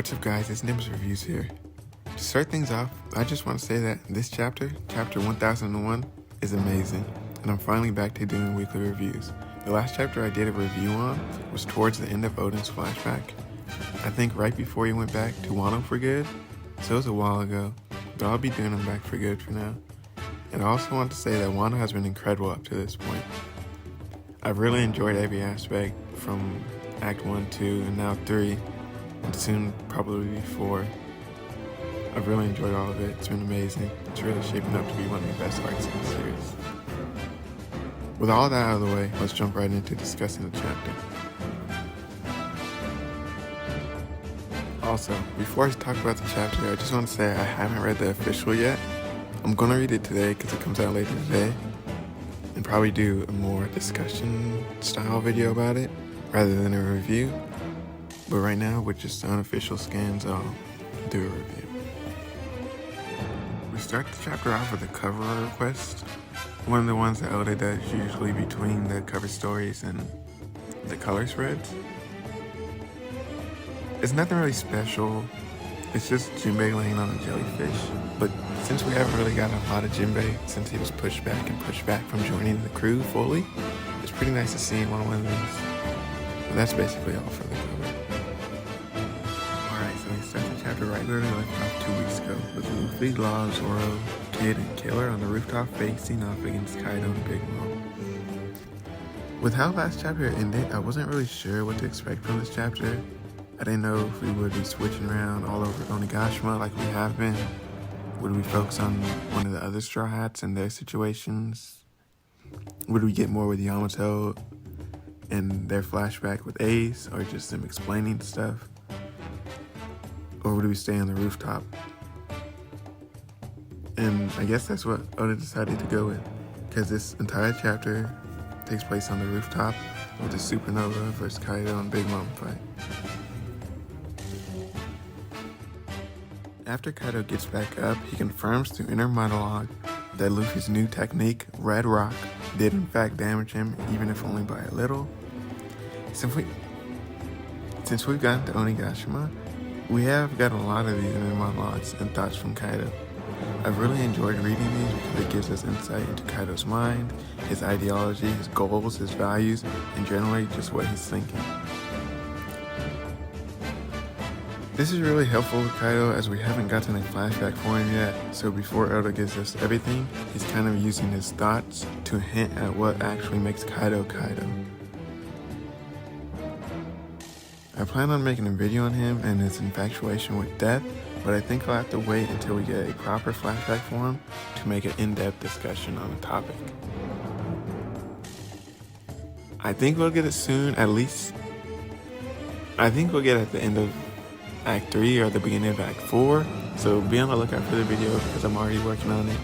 What's up guys, it's Nimbus Reviews here. To start things off, I just want to say that this chapter 1001, is amazing, and I'm finally back to doing weekly reviews. The last chapter I did a review on was towards the end of Oden's flashback. I think right before he went back to Wano for good, so it was a while ago, but I'll be doing him back for good for now. And I also want to say that Wano has been incredible up to this point. I've really enjoyed every aspect from Act 1, 2, and now 3, and soon probably 4. I've really enjoyed all of it. It's been amazing. It's really shaping up to be one of the best arcs in the series. With all that out of the way, let's jump right into discussing the chapter. Also, before I talk about the chapter, I just want to say I haven't read the official yet. I'm going to read it today because it comes out later today, and probably do a more discussion style video about it rather than a review. But right now, with just the unofficial scans, I'll do a review. We start the chapter off with a cover art request. One of the ones that Oda does usually between the cover stories and the color spreads. It's nothing really special. It's just Jinbei laying on a jellyfish. But since we haven't really gotten a lot of Jinbei since he was pushed back from joining the crew fully, it's pretty nice to see him on one of these. But that's basically all for the cover. Alright, so we start the chapter right where we left off 2 weeks ago, with Luffy, Law, Zoro, Kid, and Killer on the rooftop facing off against Kaido and Big Mom. With how last chapter ended, I wasn't really sure what to expect from this chapter. I didn't know if we would be switching around all over Onigashima like we have been. Would we focus on one of the other Straw Hats and their situations? Would we get more with Yamato and their flashback with Ace, or just them explaining stuff? Or would we stay on the rooftop? And I guess that's what Oda decided to go with, because this entire chapter takes place on the rooftop with the Supernova versus Kaido and Big Mom fight. After Kaido gets back up, he confirms through inner monologue that Luffy's new technique, Red Rock, did in fact damage him, even if only by a little. Since we've gotten to Onigashima, we have got a lot of these inner monologues and thoughts from Kaido. I've really enjoyed reading these because it gives us insight into Kaido's mind, his ideology, his goals, his values, and generally just what he's thinking. This is really helpful with Kaido as we haven't gotten a flashback for him yet, so before Oda gives us everything, he's kind of using his thoughts to hint at what actually makes Kaido Kaido. I plan on making a video on him and his infatuation with death, but I think I'll have to wait until we get a proper flashback for him to make an in-depth discussion on the topic. I think we'll get it soon, at least. I think we'll get it at the end of Act 3 or the beginning of Act 4, so be on the lookout for the video because I'm already working on it.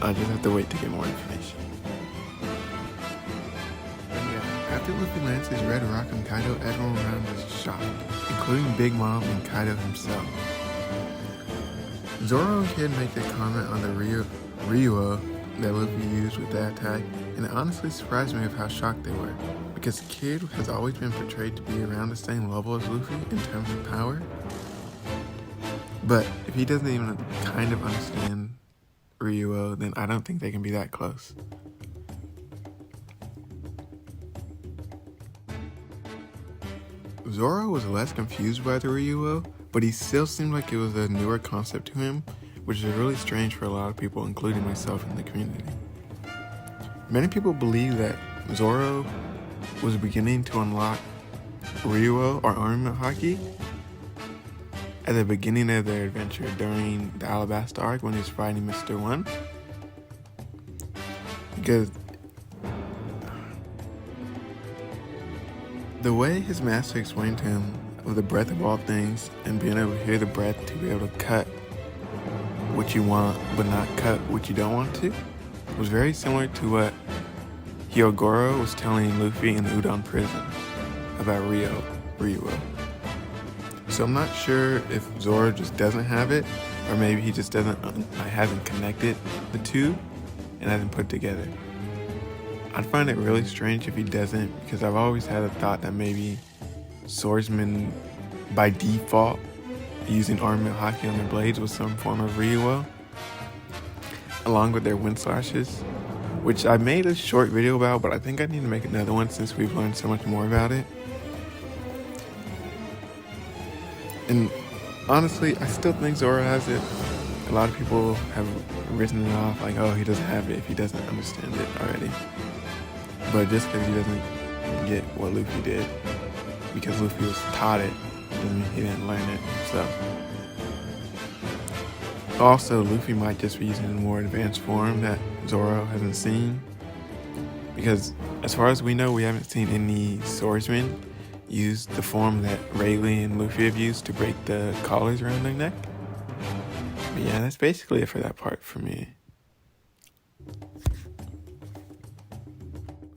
I'll just have to wait to get more information. After Luffy lands his Red Rock on Kaido, everyone around is shocked, including Big Mom and Kaido himself. Zoro and Kid make a comment on the Ryuo that Luffy used with that attack, and it honestly surprised me of how shocked they were, because Kid has always been portrayed to be around the same level as Luffy in terms of power. But if he doesn't even kind of understand Ryuo, then I don't think they can be that close. Zoro was less confused by the Ryuo, but he still seemed like it was a newer concept to him, which is really strange for a lot of people, including myself in the community. Many people believe that Zoro was beginning to unlock Ryuo or armament haki at the beginning of their adventure during the Alabasta arc when he was fighting Mr. One. Because the way his master explained to him of the breath of all things and being able to hear the breath to be able to cut what you want but not cut what you don't want to was very similar to what Hyogoro was telling Luffy in the Udon prison about Ryuo. So I'm not sure if Zoro just doesn't have it, or maybe he just hasn't connected the two and hasn't put together. I'd find it really strange if he doesn't, because I've always had a thought that maybe swordsmen by default using armament hockey on their blades with some form of Ryuo, along with their wind slashes, which I made a short video about, but I think I need to make another one since we've learned so much more about it. And honestly, I still think Zoro has it. A lot of people have written it off like, oh, he doesn't have it if he doesn't understand it already. But just because he doesn't get what Luffy did, because Luffy was taught it, doesn't mean he didn't learn it. So also, Luffy might just be using a more advanced form that Zoro hasn't seen, because as far as we know, we haven't seen any swordsmen use the form that Rayleigh and Luffy have used to break the collars around their neck. But yeah, that's basically it for that part for me.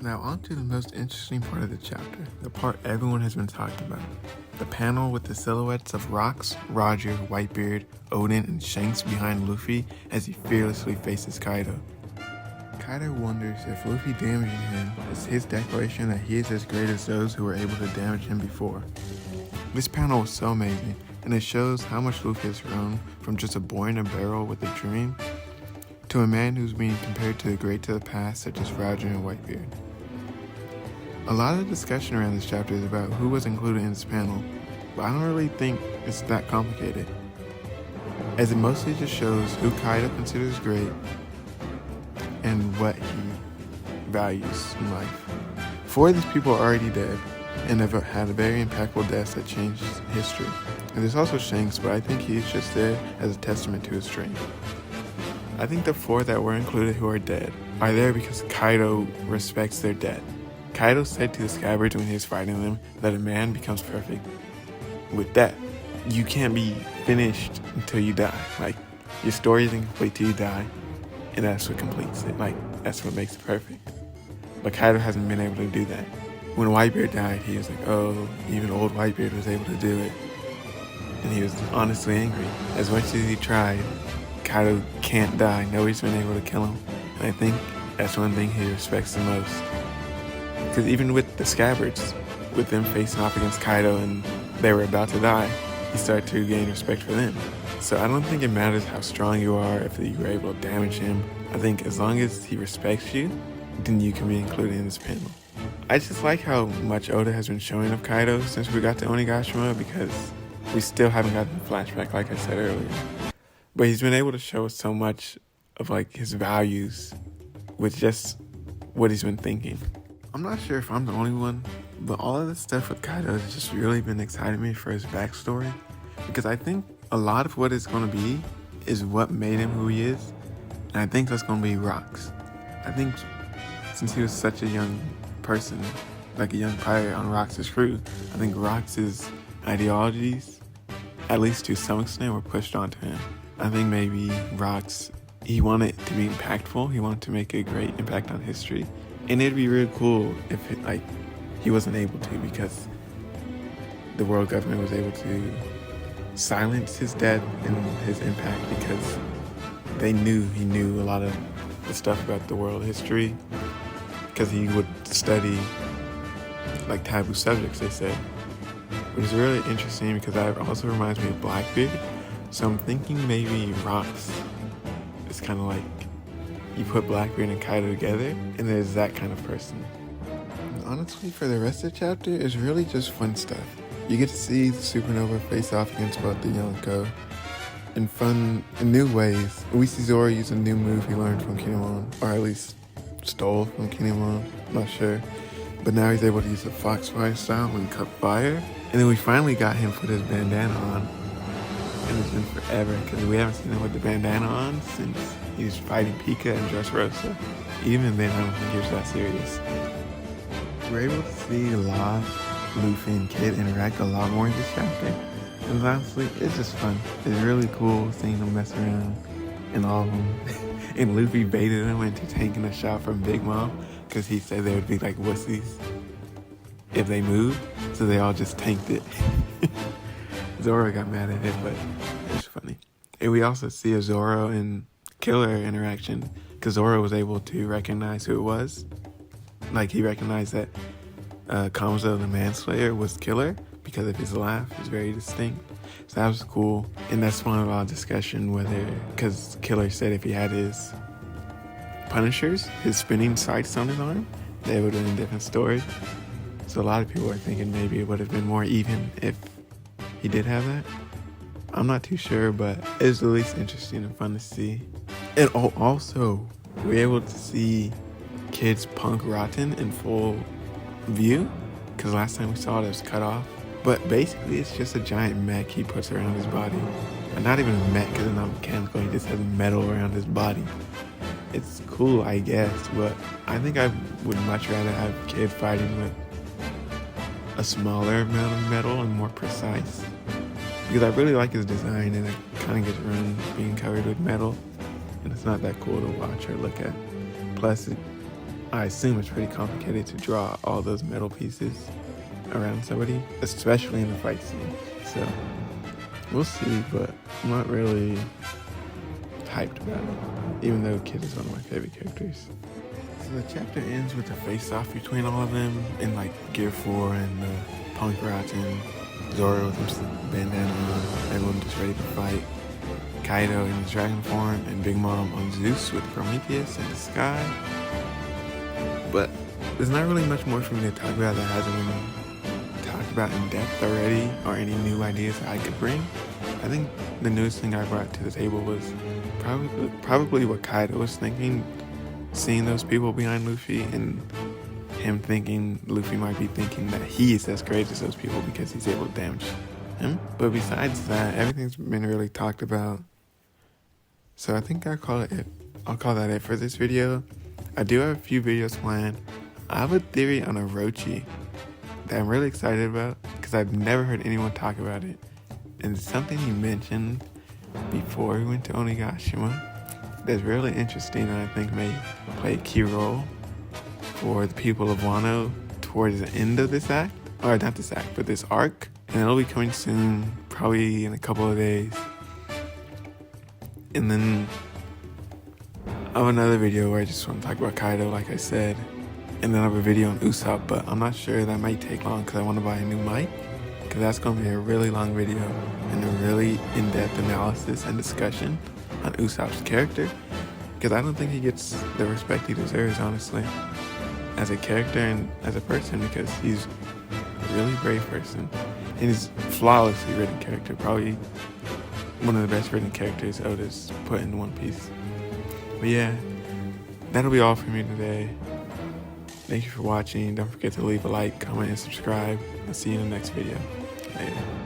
Now on to the most interesting part of the chapter, the part everyone has been talking about. The panel with the silhouettes of Rocks, Roger, Whitebeard, Odin, and Shanks behind Luffy as he fearlessly faces Kaido. Kaido wonders if Luffy damaging him is his declaration that he is as great as those who were able to damage him before. This panel was so amazing, and it shows how much Luffy has grown from just a boy in a barrel with a dream to a man who's being compared to the greats of the past such as Roger and Whitebeard. A lot of the discussion around this chapter is about who was included in this panel, but I don't really think it's that complicated, as it mostly just shows who Kaido considers great and what he values in life. 4 of these people are already dead and have had a very impactful deaths that changed history. And there's also Shanks, but I think he's just there as a testament to his strength. I think the 4 that were included who are dead are there because Kaido respects their dead. Kaido said to the Scabbards when he was fighting them that a man becomes perfect with death. You can't be finished until you die. Like, your story isn't complete till you die, and that's what completes it. Like, that's what makes it perfect. But Kaido hasn't been able to do that. When Whitebeard died, he was like, oh, even old Whitebeard was able to do it. And he was honestly angry. As much as he tried, Kaido can't die. Nobody's been able to kill him. And I think that's one thing he respects the most. Because even with the Scabbards, with them facing off against Kaido and they were about to die, he started to gain respect for them. So I don't think it matters how strong you are, if you were able to damage him. I think as long as he respects you, then you can be included in this panel. I just like how much Oda has been showing of Kaido since we got to Onigashima, because we still haven't gotten the flashback like I said earlier. But he's been able to show us so much of like his values with just what he's been thinking. I'm not sure if I'm the only one, but all of this stuff with Kaido has just really been exciting me for his backstory, because I think a lot of what it's going to be is what made him who he is, and I think that's going to be Rocks. I think since he was such a young person, like a young pirate on Rocks' crew, I think Rocks' ideologies, at least to some extent, were pushed onto him. I think maybe Rocks, he wanted to be impactful, he wanted to make a great impact on history, and it'd be really cool if he wasn't able to, because the world government was able to silence his death and his impact, because he knew a lot of the stuff about the world history, because he would study like taboo subjects, they said, which is really interesting because that also reminds me of Blackbeard. So I'm thinking maybe Rocks is kind of like, you put Blackbeard and Kaido together, and there's that kind of person. And honestly, for the rest of the chapter, it's really just fun stuff. You get to see the Supernova face off against both the Yonko in fun, in new ways. We see Zoro use a new move he learned from Kinemon, or at least stole from Kinemon, I'm not sure. But now he's able to use the Foxfire style and cut fire. And then we finally got him put his bandana on. And it's been forever, because we haven't seen him with the bandana on since he was fighting Pika and Dressrosa. Even then, I don't think he was that serious. We're able to see Luffy and Kid interact a lot more in this chapter. And honestly, it's just fun. It's really cool seeing them mess around and all of them. And Luffy baited them into taking a shot from Big Mom, because he said they would be like wussies if they moved. So they all just tanked it. Zoro got mad at it, but it was funny. And we also see a Zoro and Killer interaction, because Zoro was able to recognize who it was. Like, he recognized that Kamzo the Manslayer was Killer because of his laugh. It was very distinct. So that was cool. And that spawned a lot of discussion because Killer said if he had his Punishers, his spinning sights on his arm, they would have been a different story. So a lot of people are thinking maybe it would have been more even if he did have that. I'm not too sure, but it was at least interesting and fun to see. And also, we were able to see Kid's punk rotten in full view, because last time we saw it was cut off. But basically, it's just a giant mech he puts around his body. And not even a mech, because it's not mechanical, he just has metal around his body. It's cool, I guess, but I think I would much rather have Kid fighting with a smaller amount of metal and more precise. Because I really like his design, and it kind of gets ruined being covered with metal, and it's not that cool to watch or look at. Plus, I assume it's pretty complicated to draw all those metal pieces around somebody, especially in the fight scene. So, we'll see, but I'm not really hyped about it, even though Kid is one of my favorite characters. So the chapter ends with a face-off between all of them in like Gear 4 and the punk rotten. Zoro with his bandana on, everyone just ready to fight. Kaido in his dragon form, and Big Mom on Zeus with Prometheus in the sky. But there's not really much more for me to talk about that hasn't been talked about in depth already, or any new ideas that I could bring. I think the newest thing I brought to the table was probably what Kaido was thinking, seeing those people behind Luffy, and him thinking Luffy might be thinking that he is as great as those people because he's able to damage him. But besides that, everything's been really talked about. So I think I'll call that it for this video. I do have a few videos planned. I have a theory on Orochi that I'm really excited about because I've never heard anyone talk about it. And it's something he mentioned before he went to Onigashima that's really interesting, and I think may play a key role for the people of Wano towards the end of this act, or not this act, but this arc. And it'll be coming soon, probably in a couple of days. And then I have another video where I just want to talk about Kaido, like I said. And then I have a video on Usopp, but I'm not sure, that might take long because I want to buy a new mic. Because that's going to be a really long video and a really in-depth analysis and discussion on Usopp's character. Because I don't think he gets the respect he deserves, honestly, as a character and as a person, because he's a really brave person. And he's a flawlessly written character, probably one of the best written characters Oda's put in One Piece. But yeah, that'll be all for me today. Thank you for watching. Don't forget to leave a like, comment, and subscribe. I'll see you in the next video. Later.